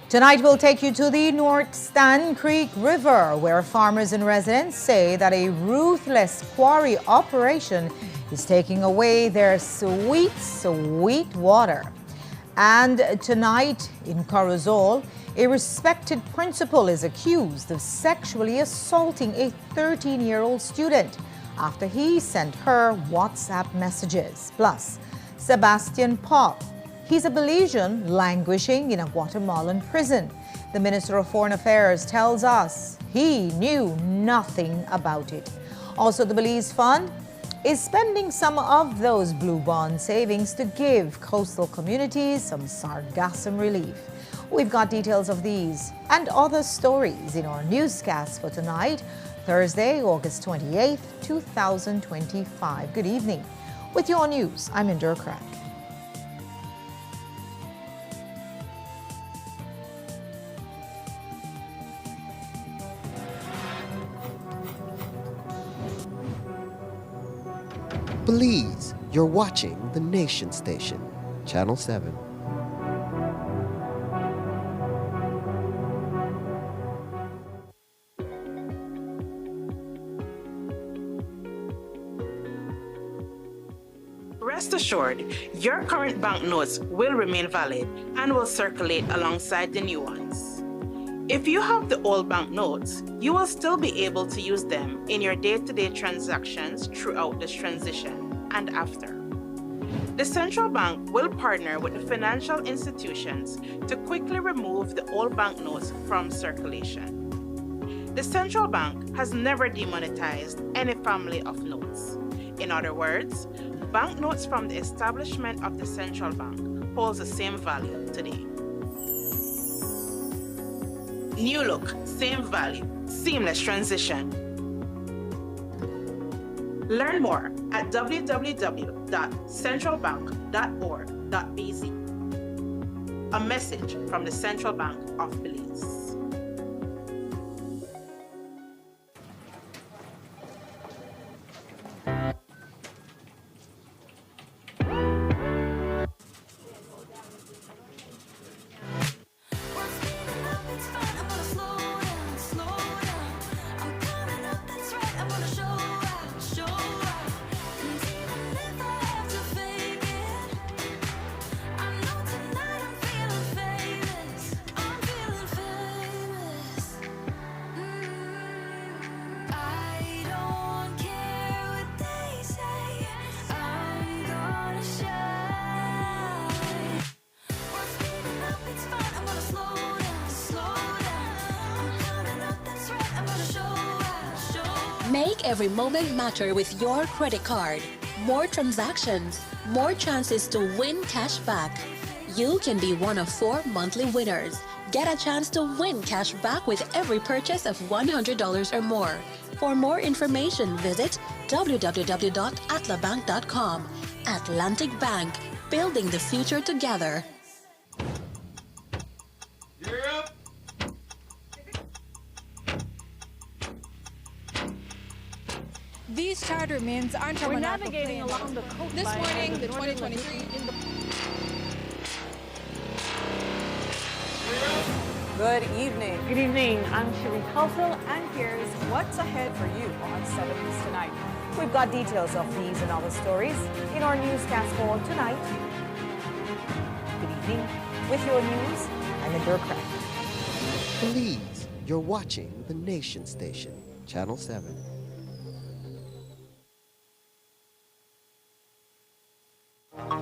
Tonight we'll take you to the North Stand Creek River, where farmers and residents say that a ruthless quarry operation is taking away their sweet, sweet water. And tonight in Corozal, a respected principal is accused of sexually assaulting a 13-year-old student after he sent her WhatsApp messages. Plus, Sebastian Paul. He's a Belizean languishing in a Guatemalan prison. The Minister of Foreign Affairs tells us he knew nothing about it. Also, the Belize Fund is spending some of those Blue Bond savings to give coastal communities some sargassum relief. We've got details of these and other stories in our newscast for tonight, Thursday, August 28th, 2025. Good evening. With your news, I'm Indra Crack. Belize, you're watching the Nation Station, Channel 7. Rest assured, your current banknotes will remain valid and will circulate alongside the new ones. If you have the old banknotes, you will still be able to use them in your day-to-day transactions throughout this transition and after. The central bank will partner with the financial institutions to quickly remove the old banknotes from circulation. The central bank has never demonetized any family of notes. In other words, banknotes from the establishment of the central bank holds the same value today. New look, same value, seamless transition. Learn more at www.centralbank.org.bz. A message from the Central Bank of Belize. Make every moment matter with your credit card. More transactions, more chances to win cash back. You can be one of 4 monthly winners. Get a chance to win cash back with every purchase of $100 or more. For more information, visit www.atlabank.com. Atlantic Bank, building the future together. These charter means aren't We're navigating along the coast. This morning, the 2023 in the... Good evening. Good evening. I'm Sheree Kelso, and here's what's ahead for you on 7 News Tonight. We've got details of these and other stories in our newscast for tonight. Good evening. With your news, I'm Indra Crack. Belize, you're watching the Nation Station, Channel 7.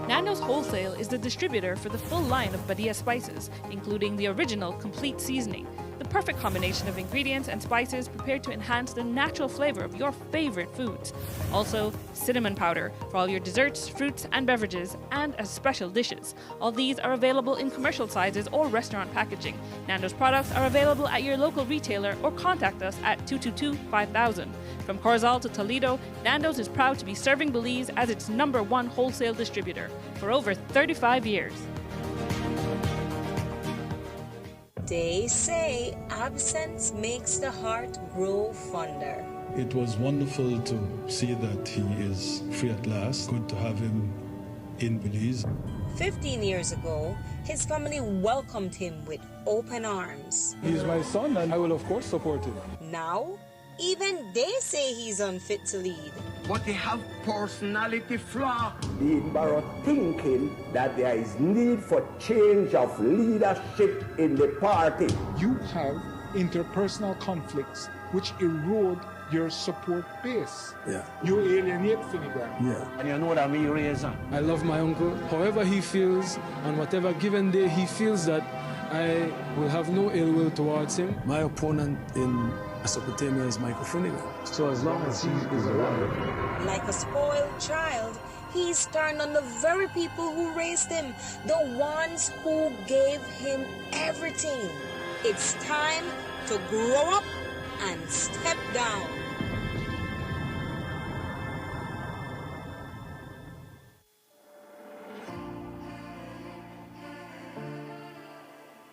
Nando's Wholesale is the distributor for the full line of Badia spices, including the original complete seasoning, the perfect combination of ingredients and spices prepared to enhance the natural flavor of your favorite foods. Also, cinnamon powder for all your desserts, fruits, and beverages, and as special dishes. All these are available in commercial sizes or restaurant packaging. Nando's products are available at your local retailer or contact us at 222-5000. From Corozal to Toledo, Nando's is proud to be serving Belize as its #1 wholesale distributor for over 35 years. They say absence makes the heart grow fonder. It was wonderful to see that he is free at last. Good to have him in Belize. 15 years ago, his family welcomed him with open arms. He is my son and I will of course support him. Now, even they say he's unfit to lead. But he have personality flaw. The Barrow thinking that there is need for change of leadership in the party. You have interpersonal conflicts which erode your support base. Yeah. You alienate Finigram. Yeah. And you know that me razor. I love my uncle. However he feels, on whatever given day he feels that I will have no ill will towards him. My opponent in Mesopotamia is Michael Finnegan. So as long as he is around. Like a spoiled child, he's turned on the very people who raised him, the ones who gave him everything. It's time to grow up and step down.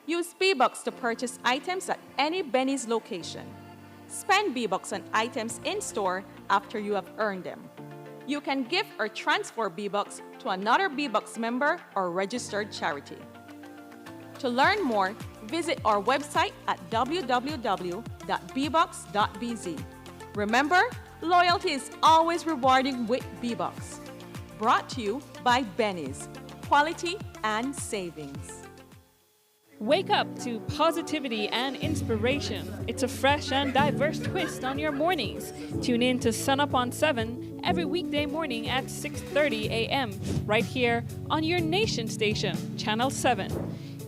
Use B-Bucks to purchase items at any Benny's location. Spend B-Bucks on items in-store after you have earned them. You can gift or transfer B-Bucks to another B-Bucks member or registered charity. To learn more, visit our website at www.bbucks.bz. Remember, loyalty is always rewarding with B-Bucks. Brought to you by Benny's, quality and savings. Wake up to positivity and inspiration. It's a fresh and diverse twist on your mornings. Tune in to Sun Up on 7 every weekday morning at 6:30 a.m. right here on your nation station, Channel 7.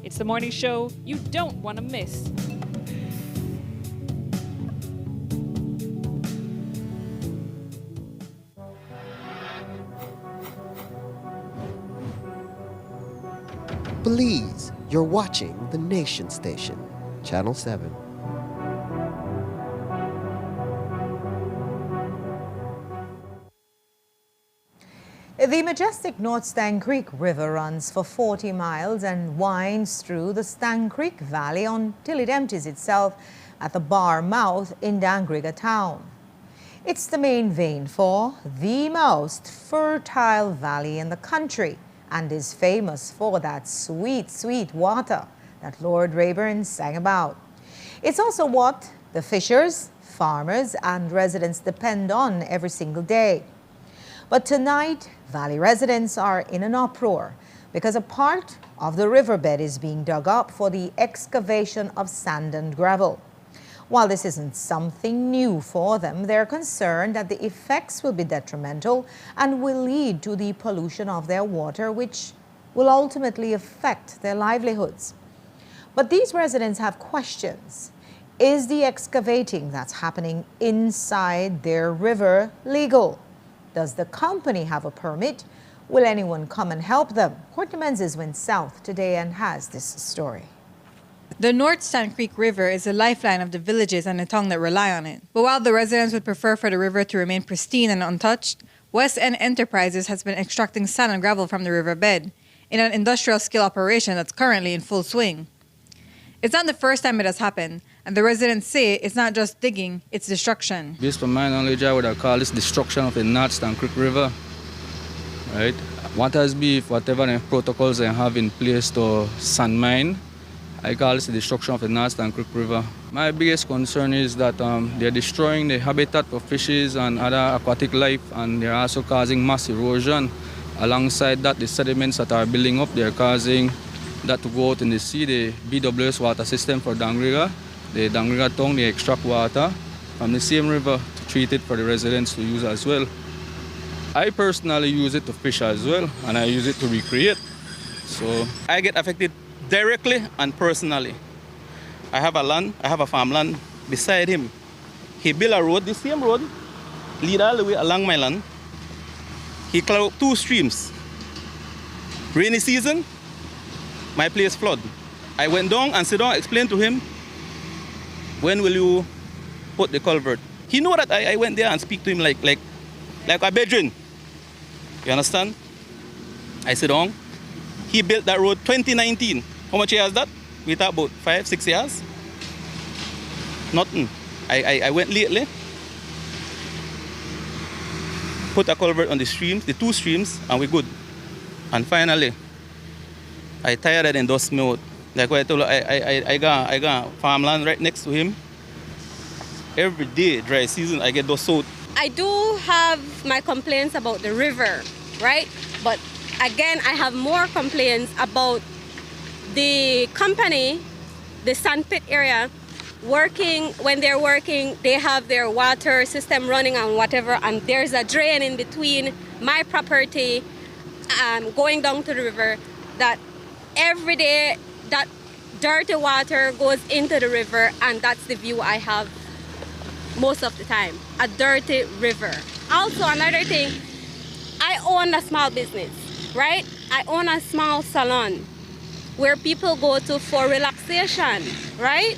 It's the morning show you don't want to miss. Please, you're watching the Nation Station, Channel 7. The majestic North Stang Creek River runs for 40 miles and winds through the Stang Creek Valley until it empties itself at the bar mouth in Dangriga town. It's the main vein for the most fertile valley in the country and is famous for that sweet, sweet water that Lord Rayburn sang about. It's also what the fishers, farmers, and residents depend on every single day. But tonight, Valley residents are in an uproar because a part of the riverbed is being dug up for the excavation of sand and gravel. While this isn't something new for them, they're concerned that the effects will be detrimental and will lead to the pollution of their water, which will ultimately affect their livelihoods. But these residents have questions. Is the excavating that's happening inside their river legal? Does the company have a permit? Will anyone come and help them? Courtney Menzies went south today and has this story. The North Stang Creek River is the lifeline of the villages and the town that rely on it. But while the residents would prefer for the river to remain pristine and untouched, West End Enterprises has been extracting sand and gravel from the riverbed in an industrial-scale operation that's currently in full swing. It's not the first time it has happened, and the residents say it's not just digging, it's destruction. Based on my knowledge, I would have called this destruction of the North Stang Creek River. Right? What has been, whatever the protocols they have in place to sand mine, I call this the destruction of the North Stang Creek River. My biggest concern is that they're destroying the habitat for fishes and other aquatic life, and they're also causing mass erosion. Alongside that, the sediments that are building up, they're causing that to go out in the sea. The BWS water system for Dangriga, the Dangriga town, they extract water from the same river to treat it for the residents to use as well. I personally use it to fish as well, and I use it to recreate. So I get affected directly and personally. I have a farmland beside him. He built a road, the same road, lead all the way along my land. He cleared up 2 streams. Rainy season, my place flood. I went down and sit down, explained to him, when will you put the culvert? He know that I went there and speak to him like a bedroom. You understand? I sit down. He built that road 2019. How much years that? We talk about 5-6 years. Nothing. I went lately, put a culvert on the streams, the 2 streams, and we're good. And finally, I tired of them dust me out. Like what I told you, I got farmland right next to him. Every day, dry season, I get dust out. I do have my complaints about the river, right? But again, I have more complaints about the company, the sandpit area, when they're working, they have their water system running and whatever, and there's a drain in between my property going down to the river, that every day that dirty water goes into the river, and that's the view I have most of the time, a dirty river. Also, another thing, I own a small business, right? I own a small salon where people go to for relaxation, right?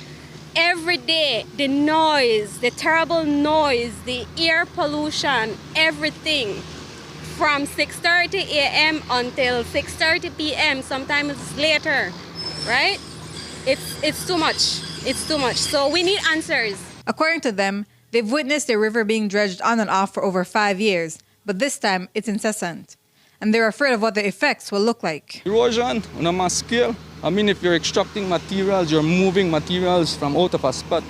Every day, the noise, the terrible noise, the air pollution, everything from 6:30 a.m. until 6:30 p.m., sometimes later, right? It's too much. It's too much. So we need answers. According to them, they've witnessed the river being dredged on and off for over 5 years, but this time it's incessant. And they're afraid of what the effects will look like. Erosion on a mass scale. I mean, if you're extracting materials, you're moving materials from out of a spot,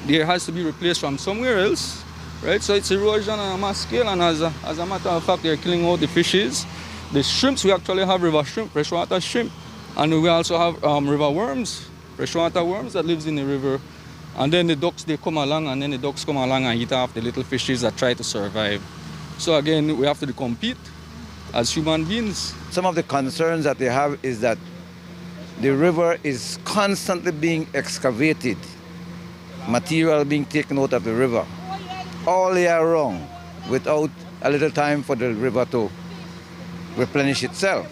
there has to be replaced from somewhere else, right? So it's erosion on a mass scale, and as a matter of fact, they're killing all the fishes. The shrimps, we actually have river shrimp, freshwater shrimp, and we also have river worms, freshwater worms that lives in the river. And then the ducks, they come along, and then the ducks come along and eat off the little fishes that try to survive. So again, we have to compete as human beings. Some of the concerns that they have is that the river is constantly being excavated, material being taken out of the river all year round without a little time for the river to replenish itself.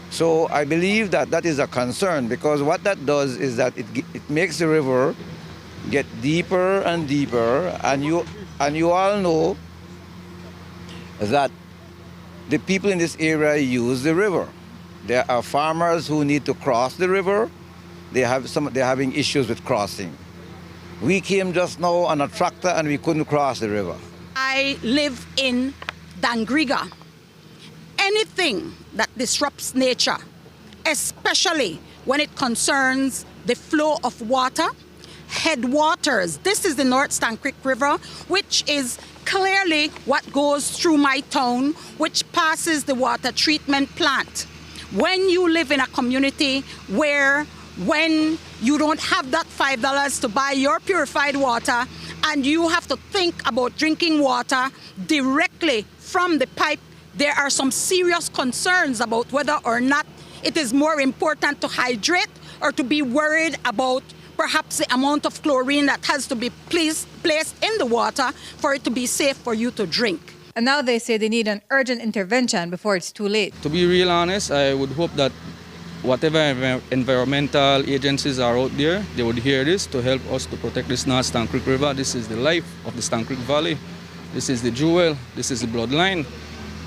So I believe that that is a concern, because what that does is that it makes the river get deeper and deeper, and you all know that the people in this area use the river. There are farmers who need to cross the river. They're having issues with crossing. We came just now on a tractor and we couldn't cross the river. I live in Dangriga. Anything that disrupts nature, especially when it concerns the flow of water, headwaters. This is the North Stand Creek River, which is clearly what goes through my town, which passes the water treatment plant. When you live in a community where when you don't have that $5 to buy your purified water, and you have to think about drinking water directly from the pipe, there are some serious concerns about whether or not it is more important to hydrate or to be worried about perhaps the amount of chlorine that has to be placed in the water for it to be safe for you to drink. And now they say they need an urgent intervention before it's too late. To be real honest, I would hope that whatever environmental agencies are out there, they would hear this to help us to protect this North Stand Creek River. This is the life of the Stand Creek Valley. This is the jewel. This is the bloodline.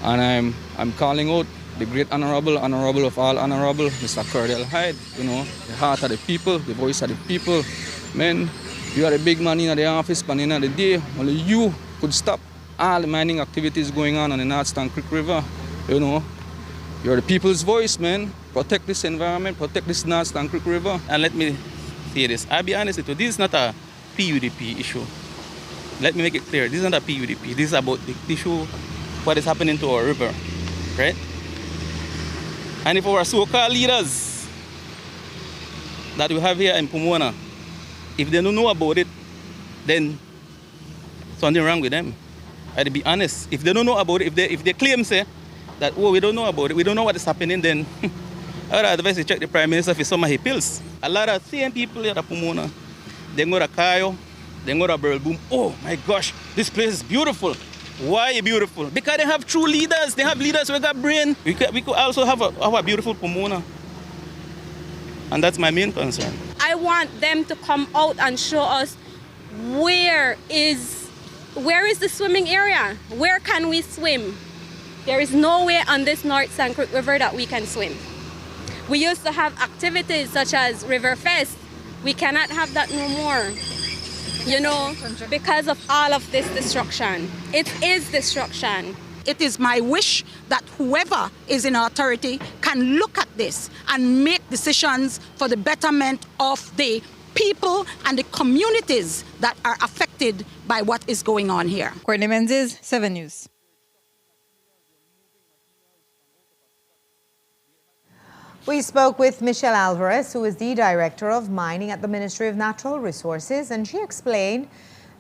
And I'm calling out the great honorable of all honorable, Mr. Cordell Hyde, the heart of the people, the voice of the people. Man, you are a big man in the office, but in the day, only you could stop all the mining activities going on the North Stand Creek River. You're the people's voice, man. Protect this environment, protect this North Stand Creek River. And let me say this, I'll be honest with you, this is not a PUDP issue. Let me make it clear, this is not a PUDP. This is about the issue, what is happening to our river, right? And if our so-called leaders that we have here in Pomona, if they don't know about it, then something wrong with them. I'd be honest. If they don't know about it, if they claim, say, that, oh, we don't know about it, we don't know what is happening, then I would advise you check the Prime Minister for some of his pills. A lot of same people here at Pomona, they go to Cayo, they go to Burl Boom. Oh my gosh, this place is beautiful. Why beautiful? Because they have true leaders. They have leaders who got brain. We could also have a beautiful Pomona. And that's my main concern. I want them to come out and show us where is the swimming area? Where can we swim? There is no way on this North Stand Creek River that we can swim. We used to have activities such as River Fest. We cannot have that no more. Because of all of this destruction. It is destruction. it is my wish that whoever is in authority can look at this and make decisions for the betterment of the people and the communities that are affected by what is going on here. Courtney Menzies, 7 News. We spoke with Michelle Alvarez, who is the Director of Mining at the Ministry of Natural Resources, and she explained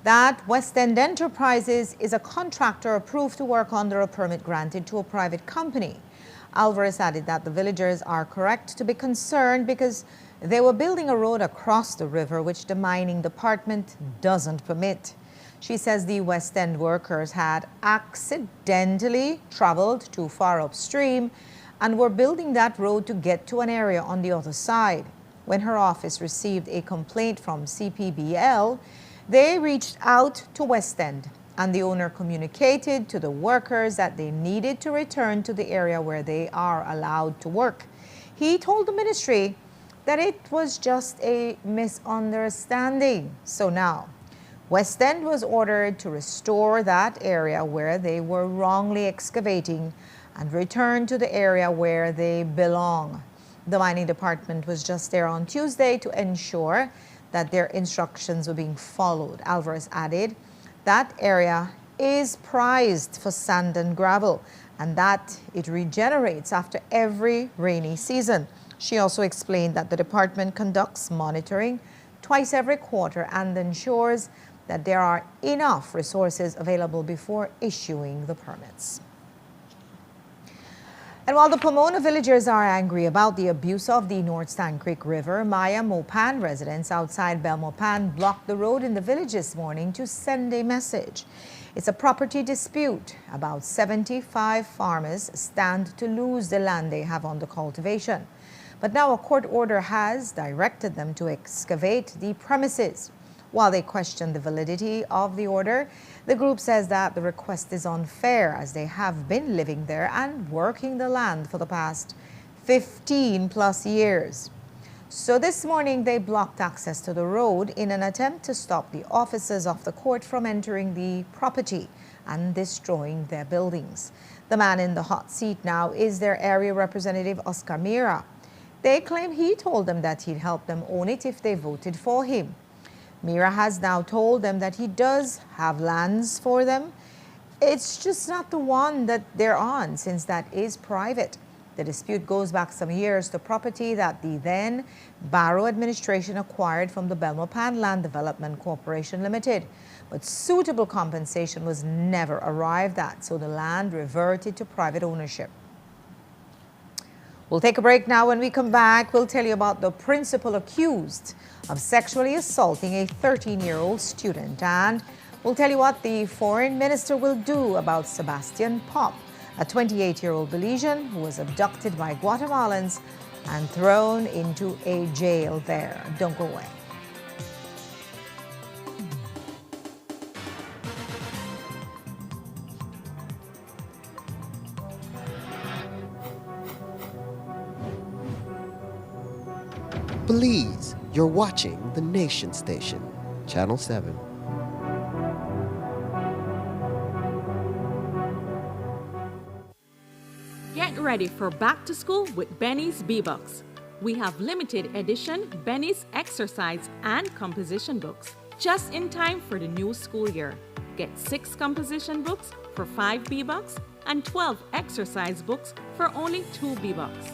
that West End Enterprises is a contractor approved to work under a permit granted to a private company. Alvarez added that the villagers are correct to be concerned because they were building a road across the river, which the mining department doesn't permit. She says the West End workers had accidentally traveled too far upstream and were building that road to get to an area on the other side. When her office received a complaint from CPBL, they reached out to West End, and the owner communicated to the workers that they needed to return to the area where they are allowed to work. He told the ministry that it was just a misunderstanding. So now, West End was ordered to restore that area where they were wrongly excavating and return to the area where they belong. The mining department was just there on Tuesday to ensure that their instructions were being followed. Alvarez added that area is prized for sand and gravel and that it regenerates after every rainy season. She also explained that the department conducts monitoring twice every quarter and ensures that there are enough resources available before issuing the permits. And while the Pomona villagers are angry about the abuse of the North Stand Creek River, Maya Mopan residents outside Belmopan blocked the road in the village this morning to send a message. It's a property dispute. About 75 farmers stand to lose the land they have under cultivation. But now a court order has directed them to excavate the premises. While they question the validity of the order, the group says that the request is unfair as they have been living there and working the land for the past 15 plus years. So this morning they blocked access to the road in an attempt to stop the officers of the court from entering the property and destroying their buildings. The man in the hot seat now is their area representative, Oscar Mira. They claim he told them that he'd help them own it if they voted for him. Mira has now told them that he does have lands for them. It's just not the one that they're on, since that is private. The dispute goes back some years to property that the then Barrow administration acquired from the Belmopan Land Development Corporation Limited. But suitable compensation was never arrived at, so the land reverted to private ownership. We'll take a break now. When we come back, we'll tell you about the principal accused of sexually assaulting a 13-year-old student. And we'll tell you what the foreign minister will do about Sebastian Pop, a 28-year-old Belizean who was abducted by Guatemalans and thrown into a jail there. Don't go away. Please, you're watching the Nation Station, Channel 7. Get ready for back to school with Benny's B-Books. We have limited edition Benny's exercise and composition books just in time for the new school year. Get 6 composition books for 5 B-Bucks and 12 exercise books for only 2 B-Bucks.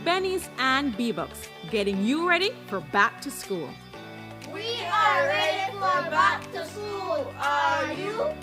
Benny's and B-Books, getting you ready for back to school. We are ready for back to school. Are you?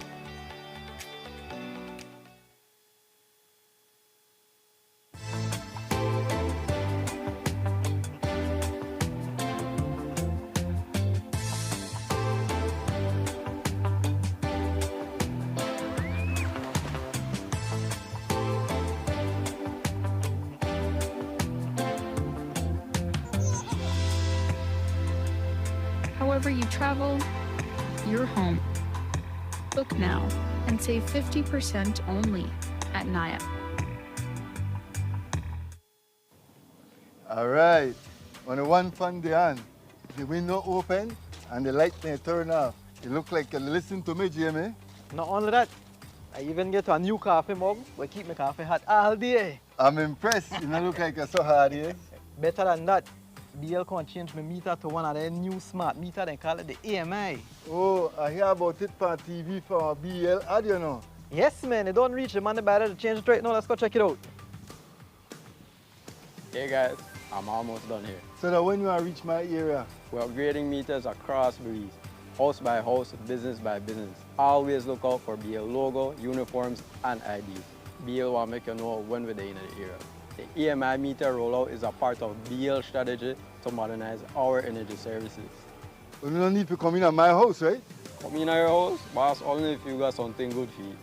However you travel, you're home. Book now and save 50% only at Naya. All right. On the one fun day, the window open and the light may turn off. It looks like you listen to me, Jamie. Not only that, I even get a new coffee mug. We keep my coffee hot all day. I'm impressed. You don't look like you're so hard here. Better than that, BL can change my meter to one of their new smart meter. They call it the AMI. Oh, I hear about it on TV for BL ad, you know. Yes, man. They don't reach the money better to change it right now. Let's go check it out. Hey guys, I'm almost done here. So that when you reach my area? We're upgrading meters across Breeze. House by house, business by business. Always look out for BL logo, uniforms, and IDs. BL will make you know when we're in the area. The EMI meter rollout is a part of BL strategy to modernize our energy services. You don't need to come in at my house, right? Come in at your house, boss, only if you got something good for you.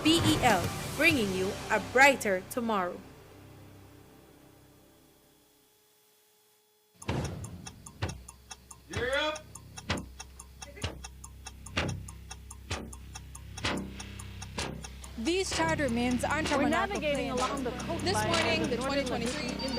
BEL, bringing you a brighter tomorrow. You're up. These charred remains aren't from We're an navigating airplane. along the coastline. This morning, of the Northern 2023 Lagoon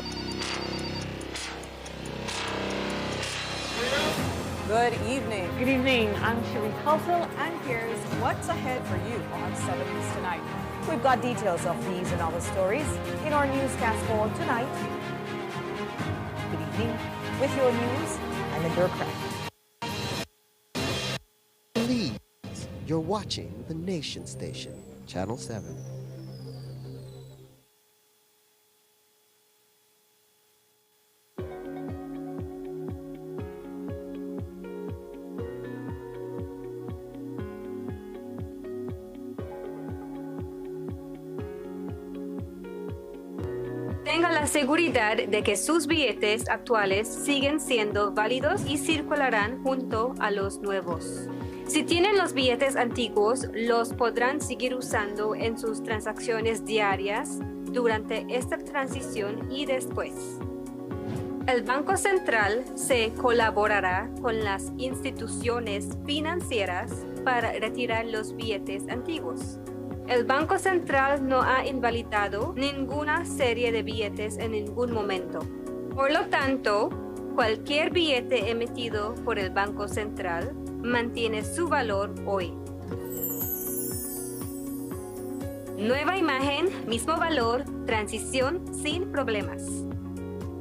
Good evening. Good evening. I'm Cherie Culsel, and here's what's ahead for you on 7 News Tonight. We've got details of these and other stories in our newscast for tonight. Good evening. With your news, I'm Indra Craft. Please, you're watching the Nation Station, Channel 7. Tenga la seguridad de que sus billetes actuales siguen siendo válidos y circularán junto a los nuevos. Si tienen los billetes antiguos, los podrán seguir usando en sus transacciones diarias durante esta transición y después. El Banco Central se colaborará con las instituciones financieras para retirar los billetes antiguos. El Banco Central no ha invalidado ninguna serie de billetes en ningún momento. Por lo tanto, cualquier billete emitido por el Banco Central mantiene su valor hoy. Nueva imagen, mismo valor, transición sin problemas.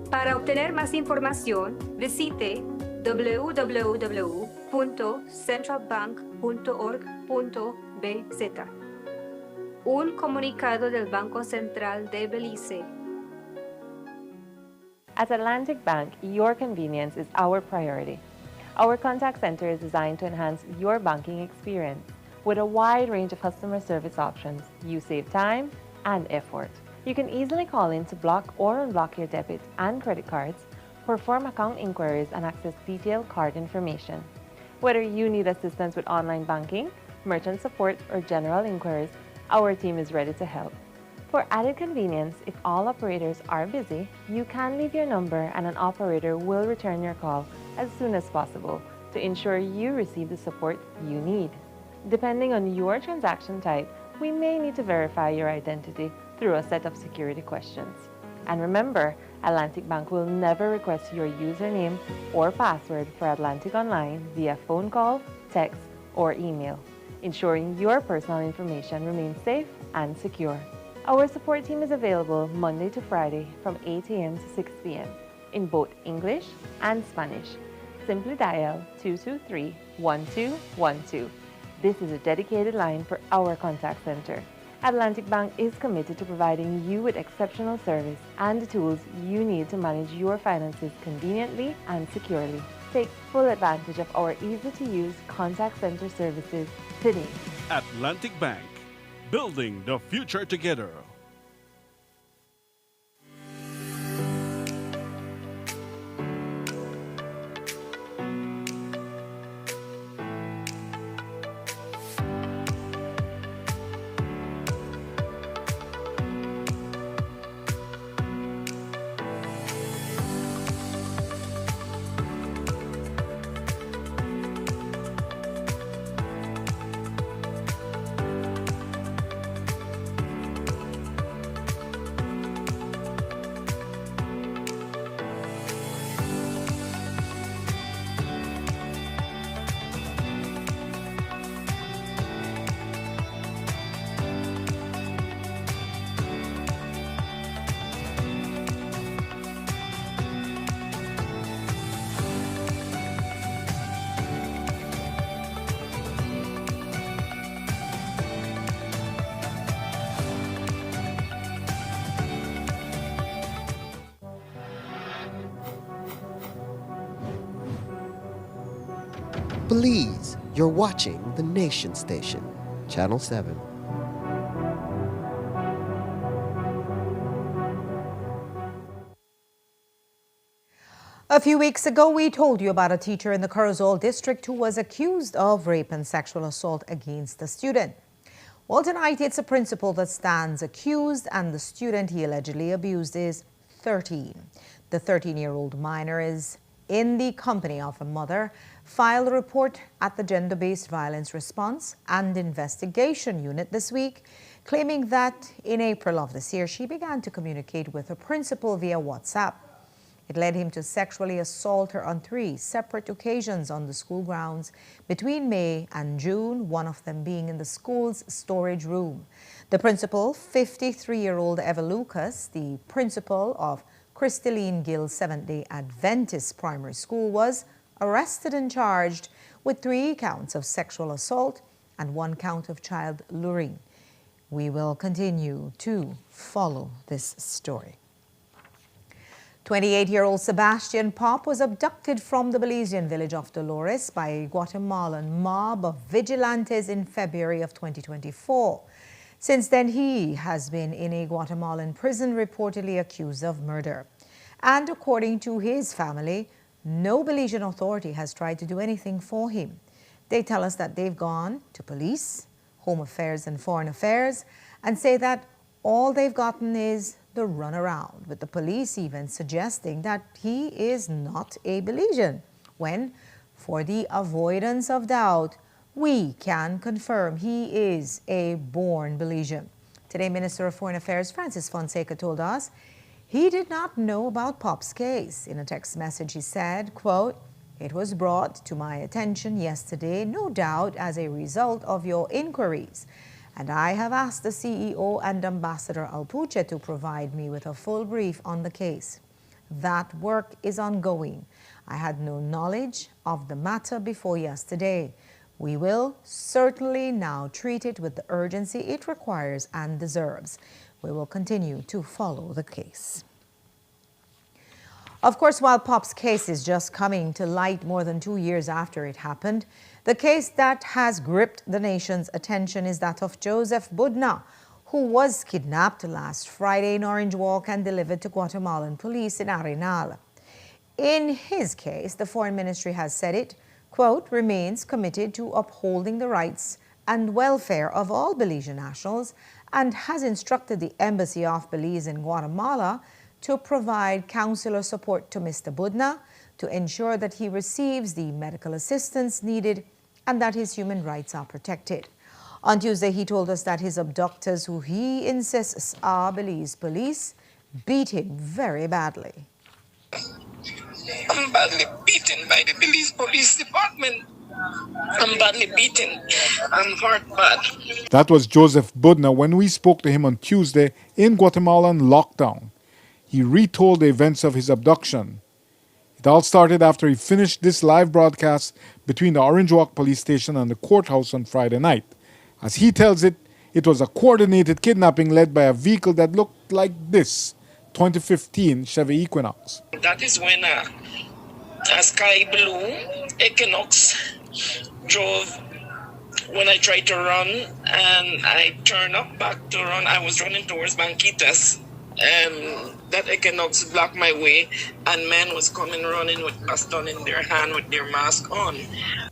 Para obtener más información, visite www.centralbank.org.bz. Un comunicado del Banco Central de Belice. At Atlantic Bank, your convenience is our priority. Our contact center is designed to enhance your banking experience. With a wide range of customer service options, you save time and effort. You can easily call in to block or unblock your debit and credit cards, perform account inquiries, and access detailed card information. Whether you need assistance with online banking, merchant support, or general inquiries, our team is ready to help. For added convenience, if all operators are busy, you can leave your number and an operator will return your call as soon as possible to ensure you receive the support you need. Depending on your transaction type, we may need to verify your identity through a set of security questions. And remember, Atlantic Bank will never request your username or password for Atlantic Online via phone call, text, or email, ensuring your personal information remains safe and secure. Our support team is available Monday to Friday from 8 a.m. to 6 p.m. in both English and Spanish. Simply dial 223-1212. This is a dedicated line for our contact center. Atlantic Bank is committed to providing you with exceptional service and the tools you need to manage your finances conveniently and securely. Take full advantage of our easy-to-use contact center services today. Atlantic Bank, building the future together. Belize, you're watching the Nation Station, Channel 7. A few weeks ago, we told you about a teacher in the Corozal district who was accused of rape and sexual assault against a student. Well, tonight it's a principal that stands accused, and the student he allegedly abused is 13. The 13-year-old minor is in the company of a mother, filed a report at the Gender-Based Violence Response and Investigation Unit this week, claiming that in April of this year, she began to communicate with her principal via WhatsApp. It led him to sexually assault her on 3 separate occasions on the school grounds between May and June, one of them being in the school's storage room. The principal, 53-year-old Eva Lucas, the principal of Christaline Gill Seventh-day Adventist Primary School, was arrested and charged with 3 counts of sexual assault and 1 count of child luring. We will continue to follow this story. 28-year-old Sebastian Pop was abducted from the Belizean village of Dolores by a Guatemalan mob of vigilantes in February of 2024. Since then, he has been in a Guatemalan prison, reportedly accused of murder. And according to his family, no Belizean authority has tried to do anything for him. They tell us that they've gone to police, Home Affairs and Foreign Affairs, and say that all they've gotten is the runaround, with the police even suggesting that he is not a Belizean, when, for the avoidance of doubt, we can confirm he is a born Belizean. Today, Minister of Foreign Affairs Francis Fonseca told us he did not know about Pop's case. In a text message, he said, quote, "It was brought to my attention yesterday, no doubt as a result of your inquiries. And I have asked the CEO and Ambassador Alpuche to provide me with a full brief on the case. That work is ongoing. I had no knowledge of the matter before yesterday. We will certainly now treat it with the urgency it requires and deserves. We will continue to follow the case." Of course, while Pop's case is just coming to light more than 2 years after it happened, the case that has gripped the nation's attention is that of Joseph Budna, who was kidnapped last Friday in Orange Walk and delivered to Guatemalan police in Arenal. In his case, the Foreign Ministry has said it, quote, remains committed to upholding the rights and welfare of all Belizean nationals and has instructed the Embassy of Belize in Guatemala to provide consular support to Mr. Budna to ensure that he receives the medical assistance needed and that his human rights are protected. On Tuesday, he told us that his abductors, who he insists are Belize police, beat him very badly. I'm badly beaten by the Belize Police Department. I'm badly beaten. I'm hurt bad. That was Joseph Budna when we spoke to him on Tuesday in Guatemalan lockdown. He retold the events of his abduction. It all started after he finished this live broadcast between the Orange Walk police station and the courthouse on Friday night. As he tells it, it was a coordinated kidnapping led by a vehicle that looked like this, 2015 Chevy Equinox. That is when a sky blue Equinox drove when I tried to run, and I turned up back to run. I was running towards Banquitas, and that Equinox blocked my way, and men was coming running with baston in their hand with their mask on.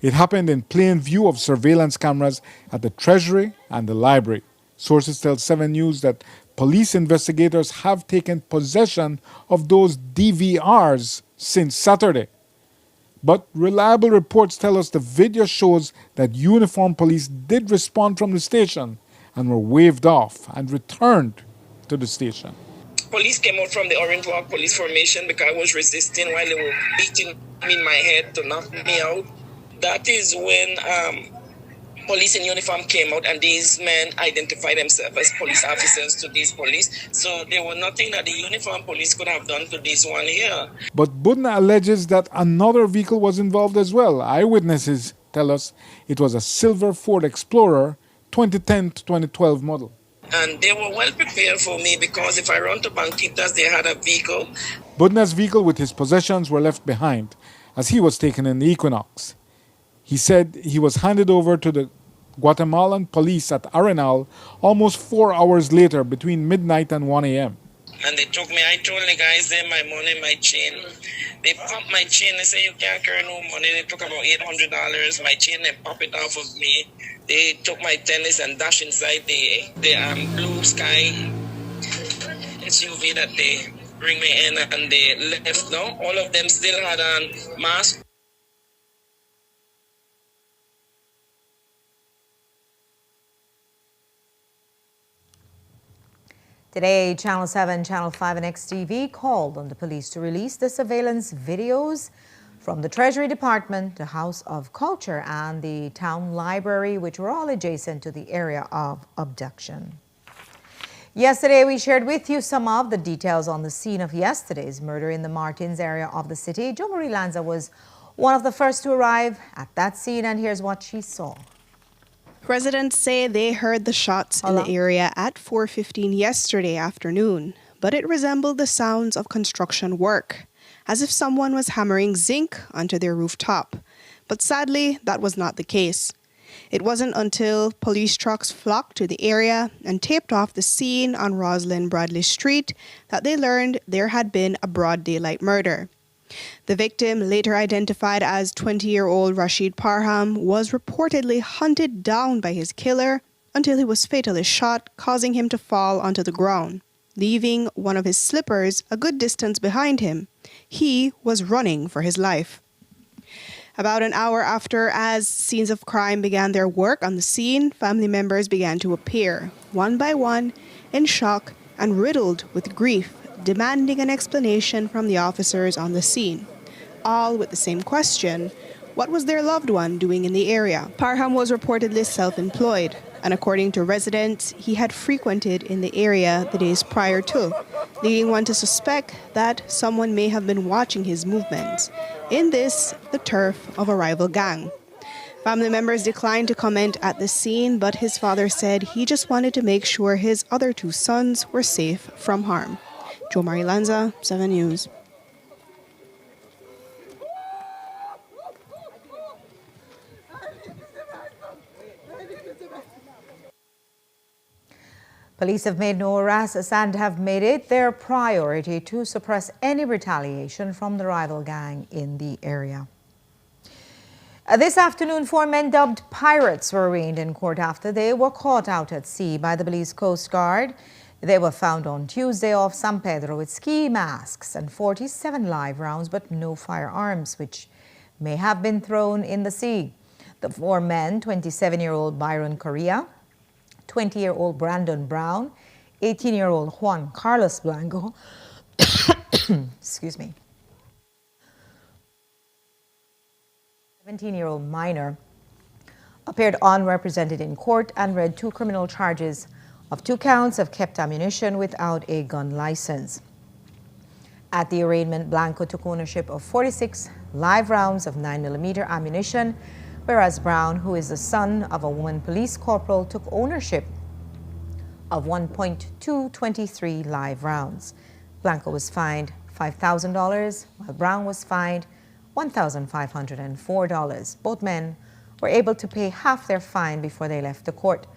It happened in plain view of surveillance cameras at the Treasury and the library. Sources tell 7 News that police investigators have taken possession of those DVRs since Saturday. But reliable reports tell us the video shows that uniformed police did respond from the station and were waved off and returned to the station. Police came out from the Orange Walk police formation because I was resisting while they were beating me in my head to knock me out. That is when police in uniform came out, and these men identified themselves as police officers to these police. So there was nothing that the uniform police could have done to this one here. But Budna alleges that another vehicle was involved as well. Eyewitnesses tell us it was a silver Ford Explorer 2010 to 2012 model. And they were well prepared for me because if I run to Banquitas, they had a vehicle. Budna's vehicle with his possessions were left behind as he was taken in the Equinox. He said he was handed over to the Guatemalan police at Arenal almost 4 hours later, between midnight and 1 a.m. And they took me, I told the guys there my money, my chain. They popped my chain, they say you can't carry no money. They took about $800, my chain, they pop it off of me. They took my tennis and dash inside the Blue Sky SUV that they bring me in, and they left now. All of them still had on masks. Today, Channel 7, Channel 5 and XTV called on the police to release the surveillance videos from the Treasury Department, the House of Culture and the Town Library, which were all adjacent to the area of abduction. Yesterday, we shared with you some of the details on the scene of yesterday's murder in the Martins area of the city. Jo Marie Lanza was one of the first to arrive at that scene, and here's what she saw. Residents say they heard the shots in the area at 4:15 yesterday afternoon, but it resembled the sounds of construction work, as if someone was hammering zinc onto their rooftop. But sadly, that was not the case. It wasn't until police trucks flocked to the area and taped off the scene on Rosalind Bradley Street that they learned there had been a broad daylight murder. The victim, later identified as 20-year-old Rashid Parham, was reportedly hunted down by his killer until he was fatally shot, causing him to fall onto the ground, leaving one of his slippers a good distance behind him. He was running for his life. About an hour after, as scenes of crime began their work on the scene, family members began to appear, one by one, in shock and riddled with grief, demanding an explanation from the officers on the scene, all with the same question: what was their loved one doing in the area? Parham was reportedly self-employed, and according to residents, he had frequented in the area the days prior to, leading one to suspect that someone may have been watching his movements, in this, the turf of a rival gang. Family members declined to comment at the scene, but his father said he just wanted to make sure his other two sons were safe from harm. Jo Marie Lanza, 7 News. Police have made no arrests and have made it their priority to suppress any retaliation from the rival gang in the area. This afternoon, 4 men dubbed pirates were arraigned in court after they were caught out at sea by the Belize Coast Guard. They were found on Tuesday off San Pedro with ski masks and 47 live rounds, but no firearms, which may have been thrown in the sea. The 4 men, 27-year-old Byron Correa, 20-year-old Brandon Brown, 18-year-old Juan Carlos Blanco, excuse me, 17-year-old minor, appeared unrepresented in court and read 2 criminal charges of 2 counts of kept ammunition without a gun license. At the arraignment, Blanco took ownership of 46 live rounds of 9mm ammunition, whereas Brown, who is the son of a woman police corporal, took ownership of 1.223 live rounds. Blanco was fined $5,000, while Brown was fined $1,504. Both men were able to pay half their fine before they left the court.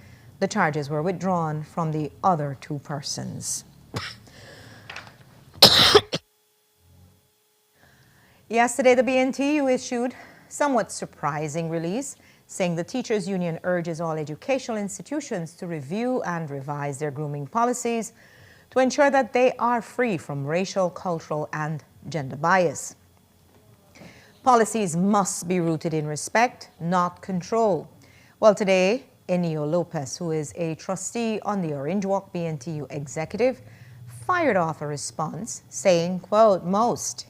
The charges were withdrawn from the other 2 persons. Yesterday, the BNTU issued somewhat surprising release, saying the Teachers Union urges all educational institutions to review and revise their grooming policies to ensure that they are free from racial, cultural, and gender bias. Policies must be rooted in respect, not control. Well, today, Enio Lopez, who is a trustee on the Orange Walk BNTU executive, fired off a response saying, quote, most,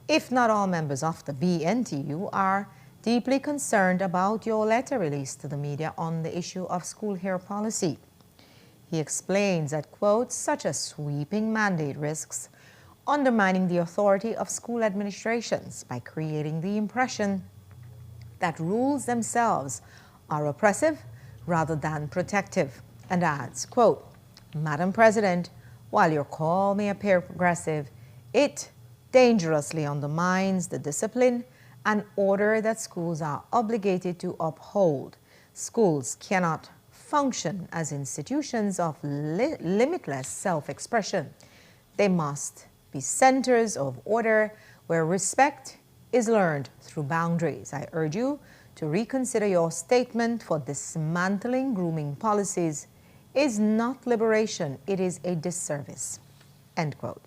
if not all members of the BNTU are deeply concerned about your letter released to the media on the issue of school hair policy. He explains that, quote, such a sweeping mandate risks undermining the authority of school administrations by creating the impression that rules themselves are oppressive rather than protective, and adds, quote, Madam President, while your call may appear progressive, it dangerously undermines the discipline an order that schools are obligated to uphold. Schools cannot function as institutions of limitless self-expression. They must be centers of order where respect is learned through boundaries. I urge you to reconsider your statement, for dismantling grooming policies is not liberation, it is a disservice. End quote.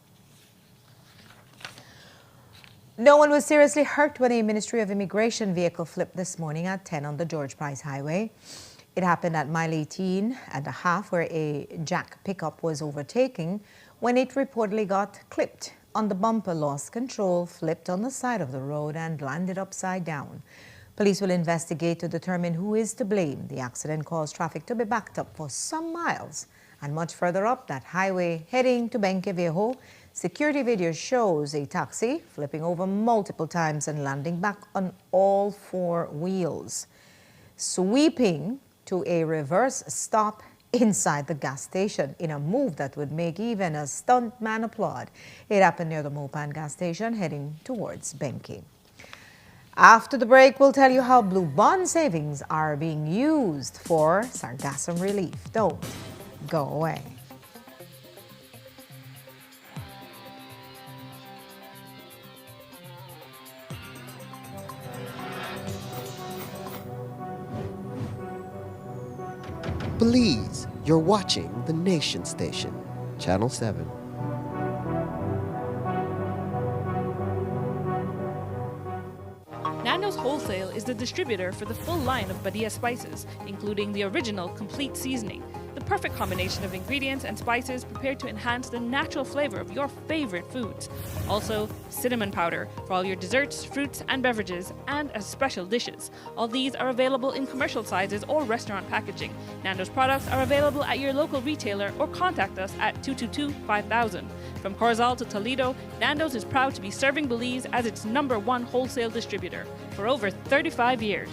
No one was seriously hurt when a Ministry of Immigration vehicle flipped this morning at 10 on the George Price Highway. It happened at mile 18 and a half, where a jack pickup was overtaking when it reportedly got clipped on the bumper, lost control, flipped on the side of the road and landed upside down. Police will investigate to determine who is to blame. The accident caused traffic to be backed up for some miles. And much further up that highway heading to Benque Viejo, security video shows a taxi flipping over multiple times and landing back on all four wheels, sweeping to a reverse stop inside the gas station in a move that would make even a stuntman applaud. It happened near the Mopan gas station heading towards Benque. After the break, we'll tell you how Blue Bond savings are being used for sargassum relief. Don't go away. Please, you're watching the Nation Station, Channel 7. Nando's Wholesale is the distributor for the full line of Badia spices, including the original complete seasoning, the perfect combination of ingredients and spices prepared to enhance the natural flavor of your favorite foods. Also, cinnamon powder for all your desserts, fruits, and beverages, and as special dishes. All these are available in commercial sizes or restaurant packaging. Nando's products are available at your local retailer or contact us at 222-5000. From Corozal to Toledo, Nando's is proud to be serving Belize as its #1 wholesale distributor for over 35 years.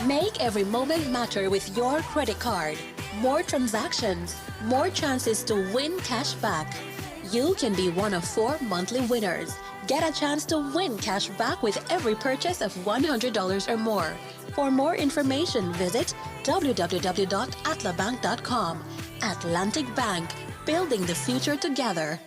Make every moment matter with your credit card. More transactions, more chances to win cash back. You can be one of 4 monthly winners. Get a chance to win cash back with every purchase of $100 or more. For more information, visit www.atlabank.com. Atlantic Bank, building the future together.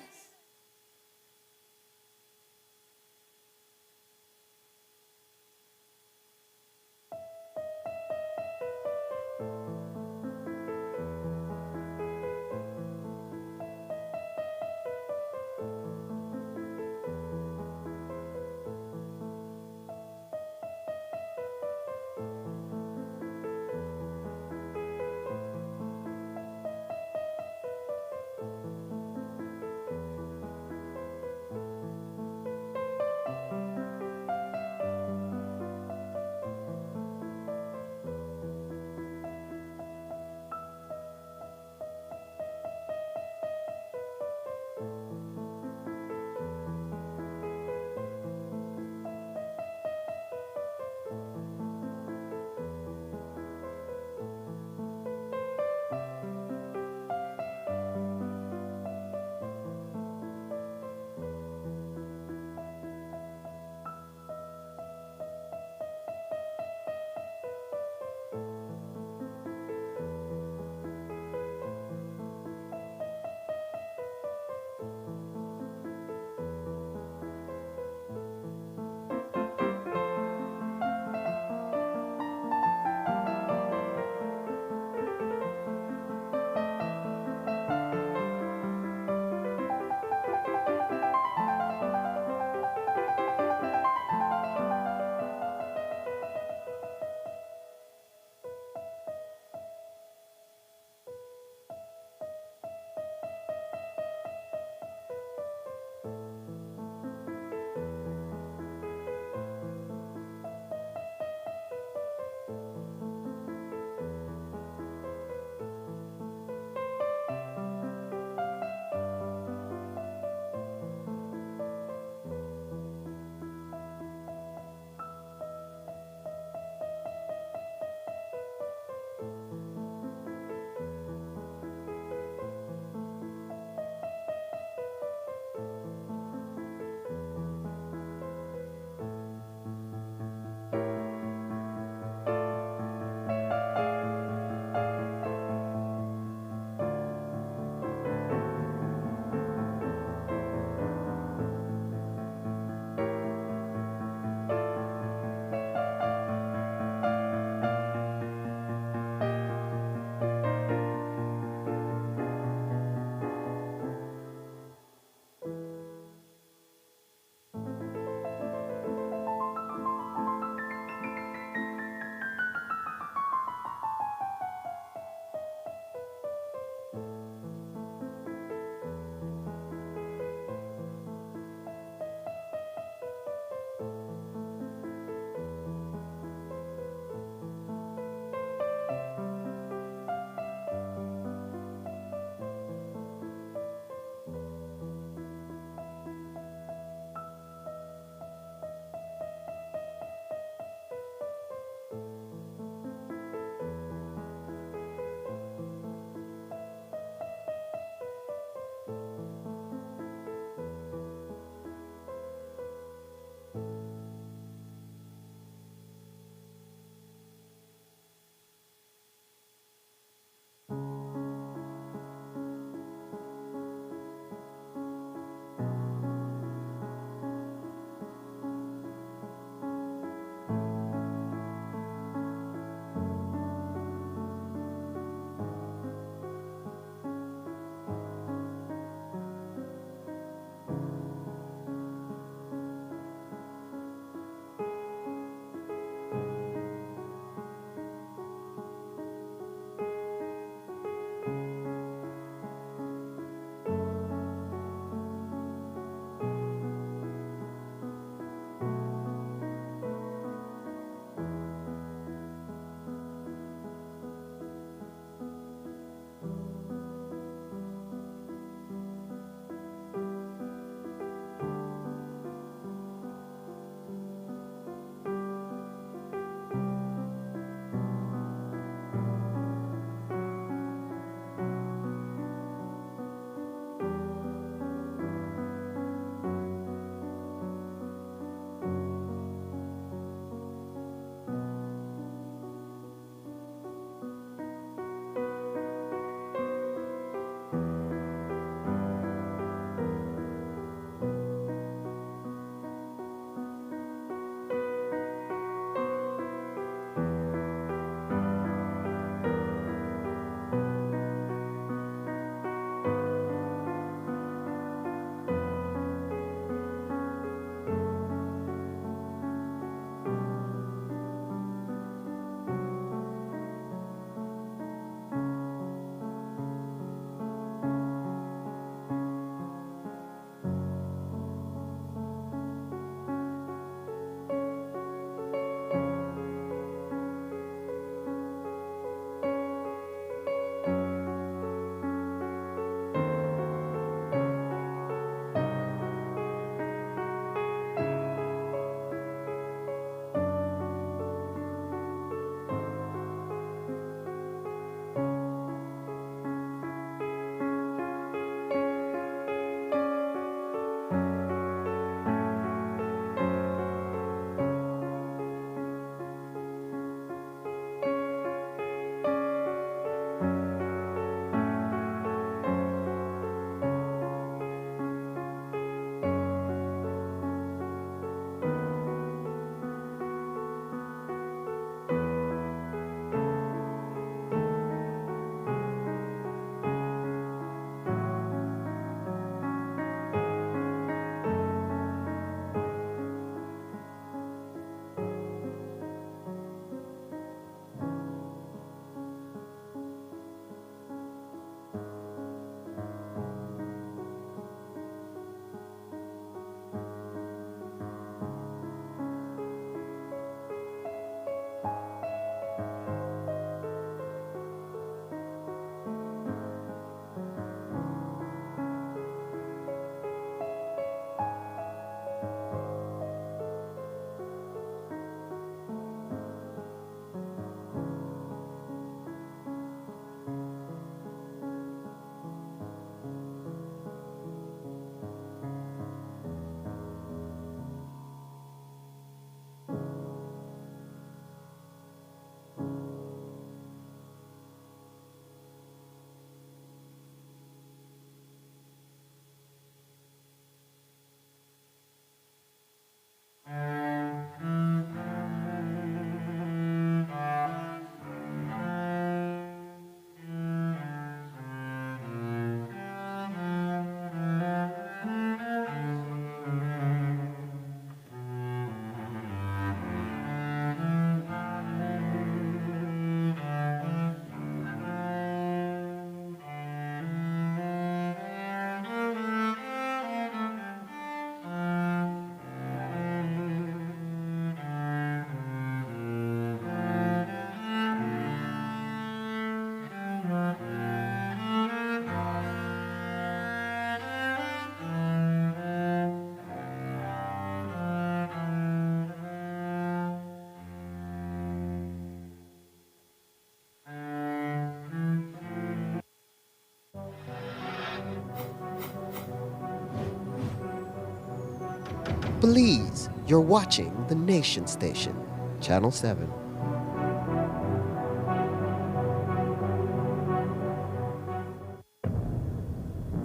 Belize, you're watching the Nation Station, Channel 7.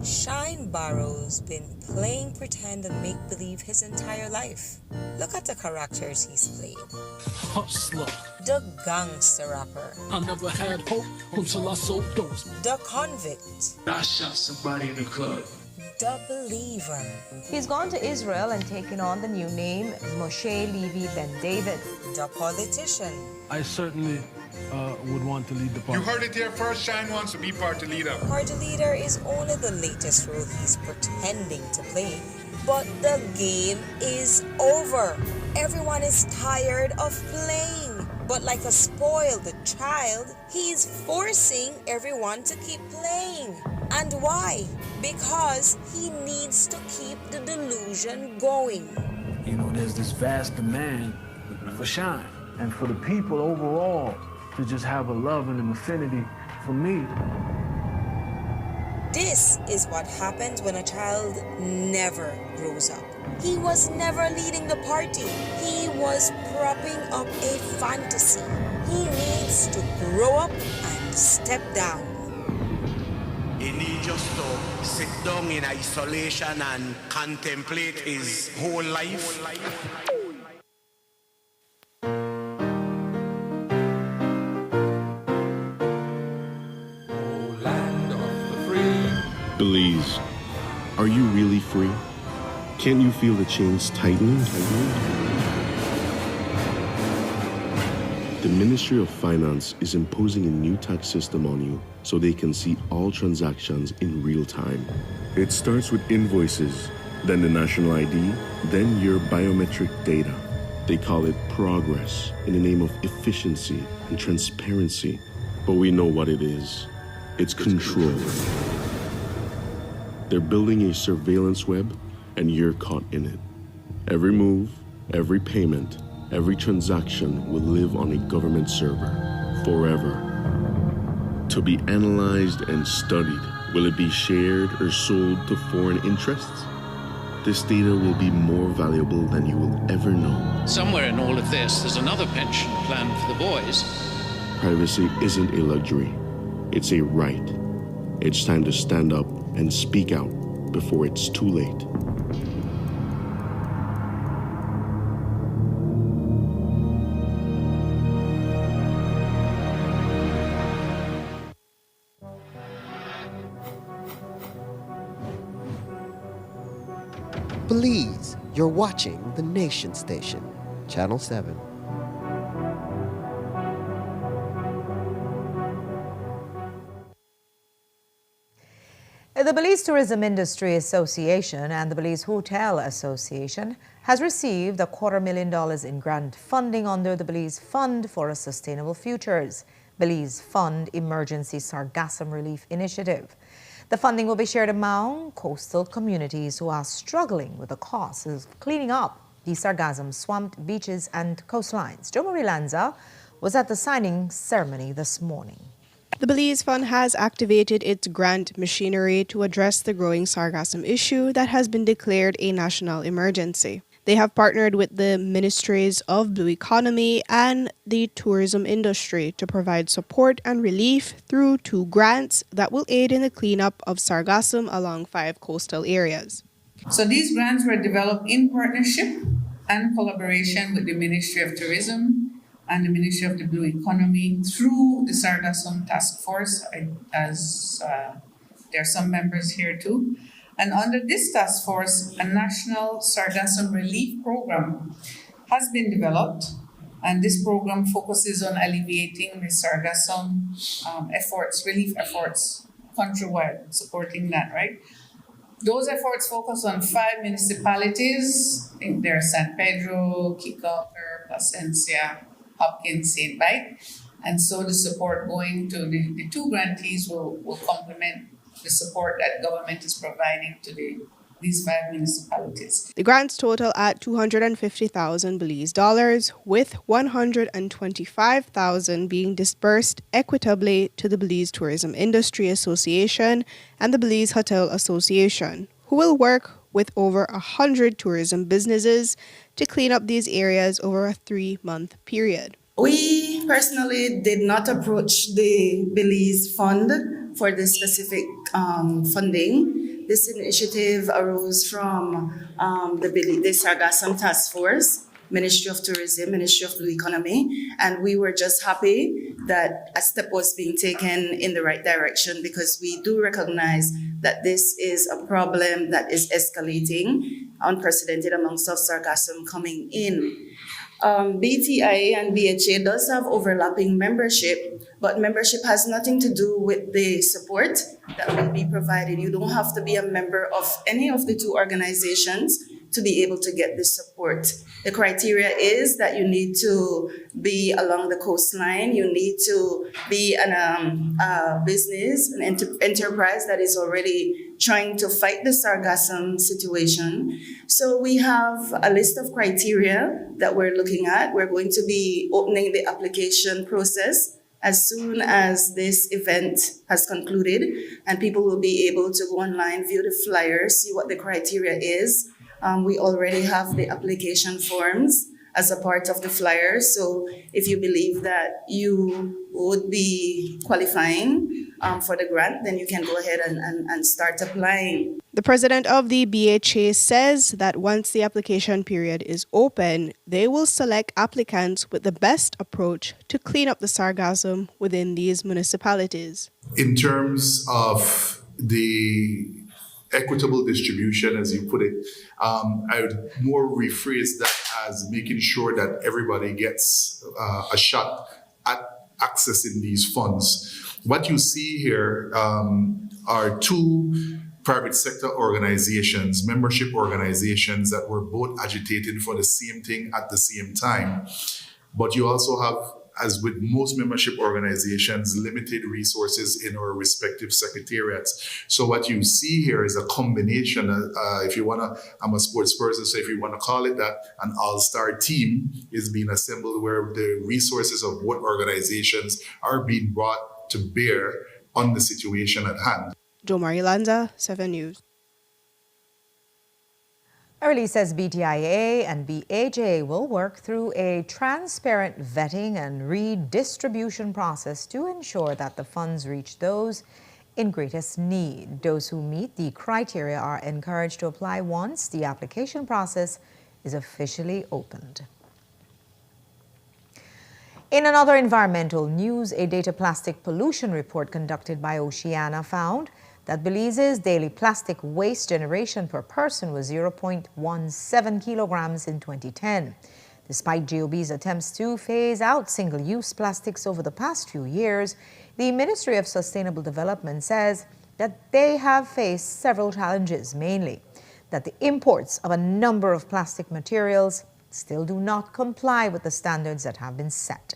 Shine Barrow's been playing pretend and make-believe his entire life. Look at the characters he's played. Hustler. The gangster rapper. I never had hope until I sold those. The convict. I shot somebody in the club. The believer. He's gone to Israel and taken on the new name Moshe Levi Ben David. The politician. I certainly would want to lead the party. You heard it here first. Shine wants to be party leader. Party leader is only the latest role he's pretending to play. But the game is over. Everyone is tired of playing. But like a spoiled child, he's forcing everyone to keep playing. And why? Because he needs to keep the delusion going. You know, there's this vast demand for shine. And for the people overall to just have a love and an affinity for me. This is what happens when a child never grows up. He was never leading the party. He was propping up a fantasy. He needs to grow up and step down. He needs just to sit down in isolation and contemplate his whole life. Belize, are you really free? Can't you feel the chains tightening? The Ministry of Finance is imposing a new tax system on you so they can see all transactions in real time. It starts with invoices, then the national ID, then your biometric data. They call it progress in the name of efficiency and transparency. But we know what it is. It's control. They're building a surveillance web, and you're caught in it. Every move, every payment, every transaction will live on a government server forever. To be analyzed and studied, will it be shared or sold to foreign interests? This data will be more valuable than you will ever know. Somewhere in all of this, there's another pension plan for the boys. Privacy isn't a luxury, it's a right. It's time to stand up and speak out before it's too late. Belize, you're watching the Nation Station, Channel 7. The Belize Tourism Industry Association and the Belize Hotel Association has received $250,000 in grant funding under the Belize Fund for a Sustainable Futures, Belize Fund Emergency Sargassum Relief Initiative. The funding will be shared among coastal communities who are struggling with the costs of cleaning up the sargassum swamped beaches and coastlines. Jo Marie Lanza was at the signing ceremony this morning. The Belize Fund has activated its grant machinery to address the growing sargassum issue that has been declared a national emergency. They have partnered with the Ministries of Blue Economy and the tourism industry to provide support and relief through 2 grants that will aid in the cleanup of sargassum along 5 coastal areas. So these grants were developed in partnership and collaboration with the Ministry of Tourism and the Ministry of the Blue Economy through the Sargassum Task Force, as there are some members here too. And under this task force, a national sargassum relief program has been developed. And this program focuses on alleviating the sargassum relief efforts countrywide, supporting that, right? Those efforts focus on 5 municipalities. I think there are San Pedro, Kickover, Placencia, Hopkins, St. Vite. And so the support going to the 2 grantees will complement the support that government is providing to these 5 municipalities. The grants total at $250,000 Belize dollars, with $125,000 being dispersed equitably to the Belize Tourism Industry Association and the Belize Hotel Association, who will work with over 100 tourism businesses to clean up these areas over a 3-month period. We personally did not approach the Belize Fund for this specific funding. This initiative arose from the Sargassum Task Force, Ministry of Tourism, Ministry of Blue Economy, and we were just happy that a step was being taken in the right direction because we do recognize that this is a problem that is escalating, unprecedented amounts of sargassum coming in. BTIA and BHA does have overlapping membership, but membership has nothing to do with the support that will be provided. You don't have to be a member of any of the two organizations to be able to get this support. The criteria is that you need to be along the coastline, you need to be a business, an enterprise that is already trying to fight the sargassum situation. So we have a list of criteria that we're looking at. We're going to be opening the application process as soon as this event has concluded, and people will be able to go online, view the flyer, see what the criteria is. We already have the application forms as a part of the flyer. So if you believe that you would be qualifying for the grant, then you can go ahead and start applying. The president of the BHA says that once the application period is open, they will select applicants with the best approach to clean up the sargassum within these municipalities. In terms of the equitable distribution, as you put it, I would more rephrase that as making sure that everybody gets a shot at accessing these funds. What you see here are two private sector organizations, membership organizations that were both agitating for the same thing at the same time. But you also have, as with most membership organizations, limited resources in our respective secretariats. So what you see here is a combination, if you wanna, I'm a sports person, so if you wanna call it that, an all-star team is being assembled where the resources of both organizations are being brought to bear on the situation at hand. Jo Marie Lanza, 7 News. A release says BTIA and BHA will work through a transparent vetting and redistribution process to ensure that the funds reach those in greatest need. Those who meet the criteria are encouraged to apply once the application process is officially opened. In another environmental news, a data plastic pollution report conducted by Oceana found that Belize's daily plastic waste generation per person was 0.17 kilograms in 2010. Despite GOB's attempts to phase out single-use plastics over the past few years, the Ministry of Sustainable Development says that they have faced several challenges, mainly that the imports of a number of plastic materials still do not comply with the standards that have been set.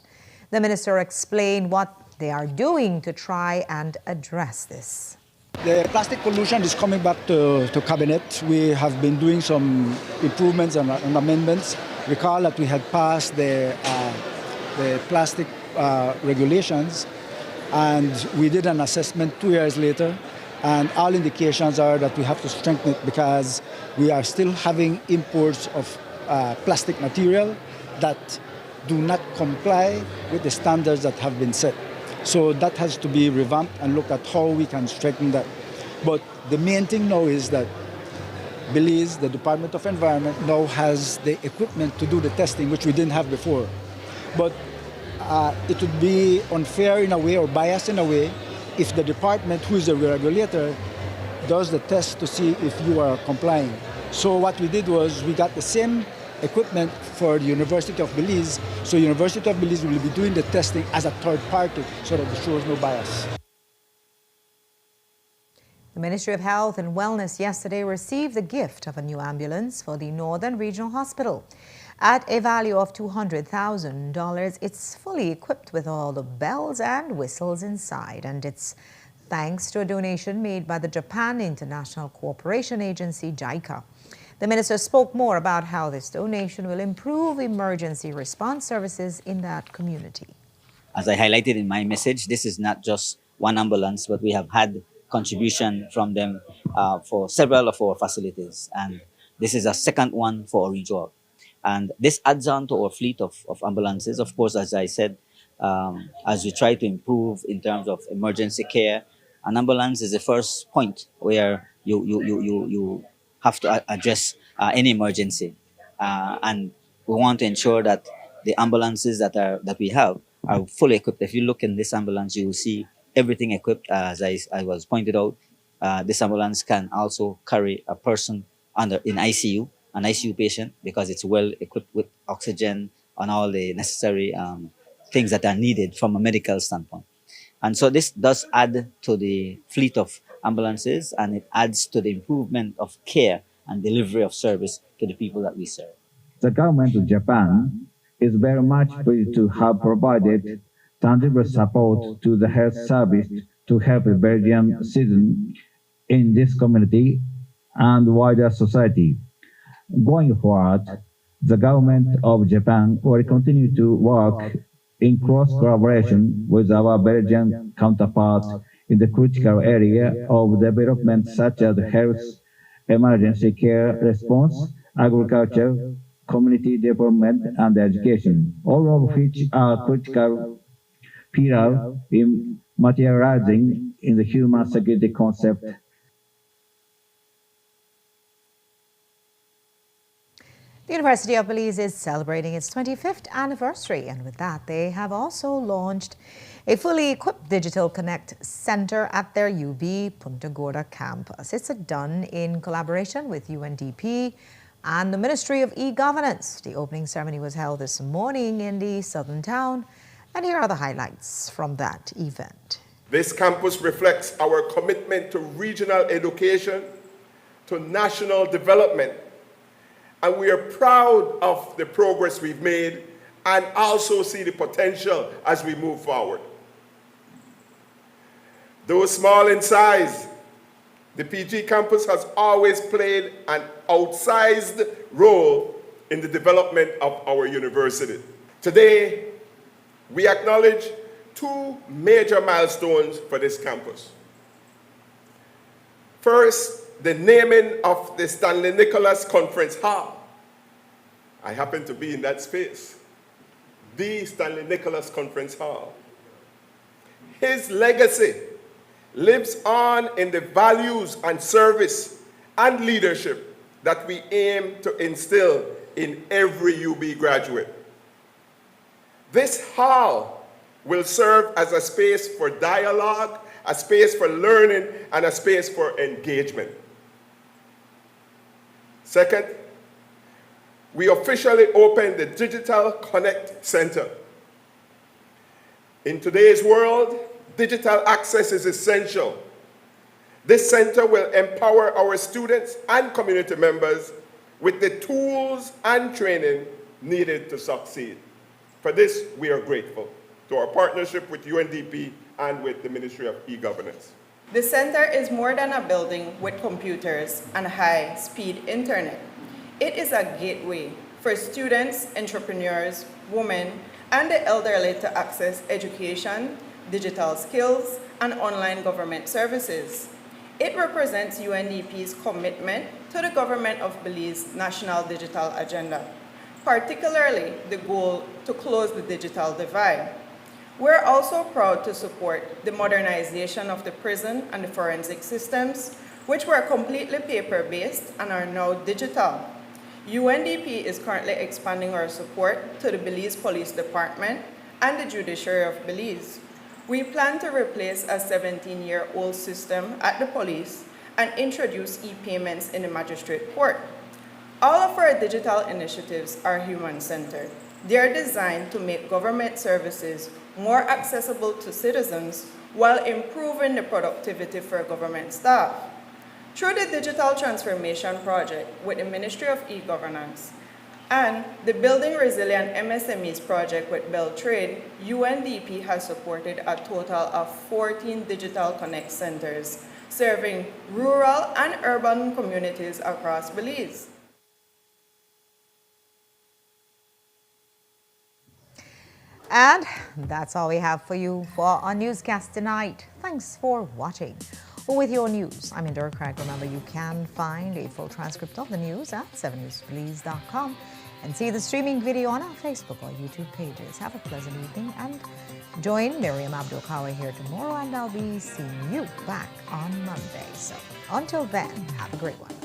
The minister explained what they are doing to try and address this. The plastic pollution is coming back to Cabinet. We have been doing some improvements and amendments. Recall that we had passed the plastic regulations, and we did an assessment 2 years later, and all indications are that we have to strengthen it because we are still having imports of plastic material that do not comply with the standards that have been set. So that has to be revamped and look at how we can strengthen that. But the main thing now is that Belize, the Department of Environment, now has the equipment to do the testing, which we didn't have before. But it would be unfair in a way or biased in a way if the department, who is the regulator, does the test to see if you are complying. So what we did was we got the same equipment for the University of Belize, so University of Belize will be doing the testing as a third party so that it shows no bias. The Ministry of Health and Wellness yesterday received the gift of a new ambulance for the Northern Regional Hospital. At a value of $200,000, it's fully equipped with all the bells and whistles inside, and it's thanks to a donation made by the Japan International Cooperation Agency, JICA. The minister spoke more about how this donation will improve emergency response services in that community. As I highlighted in my message, this is not just one ambulance, but we have had contribution from them for several of our facilities. And this is a second one for Orijo. And this adds on to our fleet of ambulances. Of course, as I said, as we try to improve in terms of emergency care, an ambulance is the first point where you have to address any emergency. And we want to ensure that the ambulances that we have are fully equipped. If you look in this ambulance, you will see everything equipped. As I was pointed out, this ambulance can also carry a person in ICU, an ICU patient, because it's well equipped with oxygen and all the necessary things that are needed from a medical standpoint. And so this does add to the fleet of ambulances, and it adds to the improvement of care and delivery of service to the people that we serve. The government of Japan is very much pleased to have provided tangible support to the health service to help the Belgian citizen in this community and wider society. Going forward, the government of Japan will continue to work in close collaboration with our Belgian counterparts in the critical area of development such as health, emergency care response, agriculture, community development, and education, all of which are critical pillars in materializing in the human security concept. The University of Belize is celebrating its 25th anniversary, and with that, they have also launched a fully equipped Digital Connect Center at their UB Punta Gorda campus. It's done in collaboration with UNDP and the Ministry of E-Governance. The opening ceremony was held this morning in the southern town, and here are the highlights from that event. This campus reflects our commitment to regional education, to national development, and we are proud of the progress we've made and also see the potential as we move forward. Though small in size, the PG campus has always played an outsized role in the development of our university. Today, we acknowledge two major milestones for this campus. First, the naming of the Stanley Nicholas Conference Hall. I happen to be in that space, the Stanley Nicholas Conference Hall. His legacy lives on in the values and service and leadership that we aim to instill in every UB graduate. This hall will serve as a space for dialogue, a space for learning, and a space for engagement. Second, we officially opened the Digital Connect Center. In today's world, digital access is essential. This center will empower our students and community members with the tools and training needed to succeed. For this, we are grateful to our partnership with UNDP and with the Ministry of E-Governance. The center is more than a building with computers and high-speed internet. It is a gateway for students, entrepreneurs, women, and the elderly to access education, digital skills, and online government services. It represents UNDP's commitment to the Government of Belize's National Digital Agenda, particularly the goal to close the digital divide. We're also proud to support the modernization of the prison and the forensic systems, which were completely paper-based and are now digital. UNDP is currently expanding our support to the Belize Police Department and the Judiciary of Belize. We plan to replace a 17-year-old system at the police and introduce e-payments in the magistrate court. All of our digital initiatives are human-centered. They are designed to make government services more accessible to citizens while improving the productivity for government staff. Through the Digital Transformation Project with the Ministry of E-Governance and the Building Resilient MSMEs project with Beltrade, UNDP has supported a total of 14 Digital Connect centers, serving rural and urban communities across Belize. And that's all we have for you for our newscast tonight. Thanks for watching. with your news. I'm Indira Craig. Remember, you can find a full transcript of the news at 7newspolice.com and see the streaming video on our Facebook or YouTube pages. Have a pleasant evening and join Miriam Abdul-Kawi here tomorrow, and I'll be seeing you back on Monday. So until then, have a great one.